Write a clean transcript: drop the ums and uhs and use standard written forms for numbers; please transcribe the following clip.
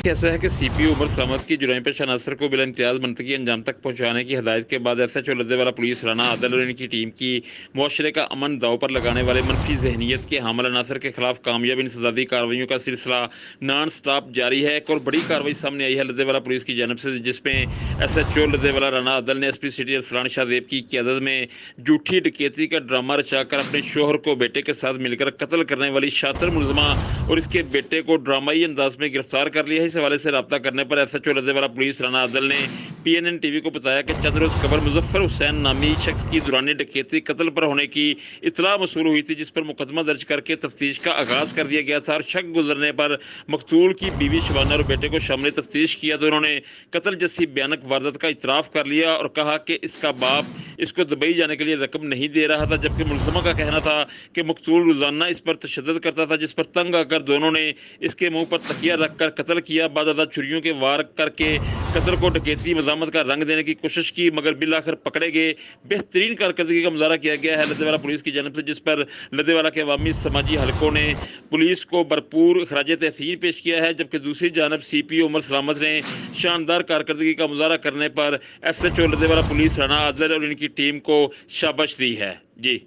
ऐसा है कि सीपीओ उमर सलामत की जुराई पेश अनासर को बिला इम्तियाज मनतकी अंजाम तक पहुंचाने की हदायत के बाद SHO लद्देवाला पुलिस राना आदल और इनकी टीम की मुआशरे का अमन दाव पर लगाने वाले मनफी जहनीत के हामिल अनासर के खिलाफ कामयाब इंसदादी कार्रवाइयों का सिलसिला नॉन स्टॉप जारी है। एक और बड़ी कार्रवाई सामने आई है लद्देवाला पुलिस की जानब से, जिसमें SHO लद्देवाला राना आदल ने SP सिटी अरसलान शाहजेब की क़यादत में झूठी डकैती का ड्रामा रचाकर अपने शोहर को बेटे के साथ मिलकर कत्ल करने वाली शातिर मुलजमा और इसके बेटे को ड्रामाई अंदाज में गिरफ्तार कर लिया है। इस हवाले से रब्ता करने पर SHO लद्देवाला पुलिस राना आदल ने PNN TV को बताया कि चंद रोज कबल मुजफ्फर हुसैन नामी शख्स की दुरानी डकैती कत्ल पर होने की इतला मसूल हुई थी, जिस पर मुकदमा दर्ज करके तफ्तीश का आगाज कर दिया गया था। और शक गुजरने पर मकतूल की बीवी शबाना और बेटे को शामिल तफ्तीश किया तो उन्होंने कत्ल जैसी भयानक वारदात का इतराफ़ कर लिया और कहा कि इसका बाप इसको दुबई जाने के लिए रकम नहीं दे रहा था, जबकि मुलजमा का कहना था कि मकतूल रोजाना इस पर तशद्दुद करता था, जिस पर तंग आकर दोनों ने इसके मुंह पर तकिया रखकर कत्ल किया। बाद छुरियों के वार करके कत्ल को डकैती मजामत का रंग देने की कोशिश की, मगर बिल आखिर पकड़े गए। बेहतरीन कारकर्दगी का मुजाहरा किया गया है लद्देवाला पुलिस की जानब से, जिस पर लद्देवाला के अवामी समाजी हलकों ने पुलिस को भरपूर खराज तहसीन पेश किया है, जबकि दूसरी जानब CPO उमर सलामत ने शानदार कारकर्दगी का मुजाहरा करने पर SHO लद्देवाला पुलिस राना आदल और इनकी टीम को शाबाश दी है। जी।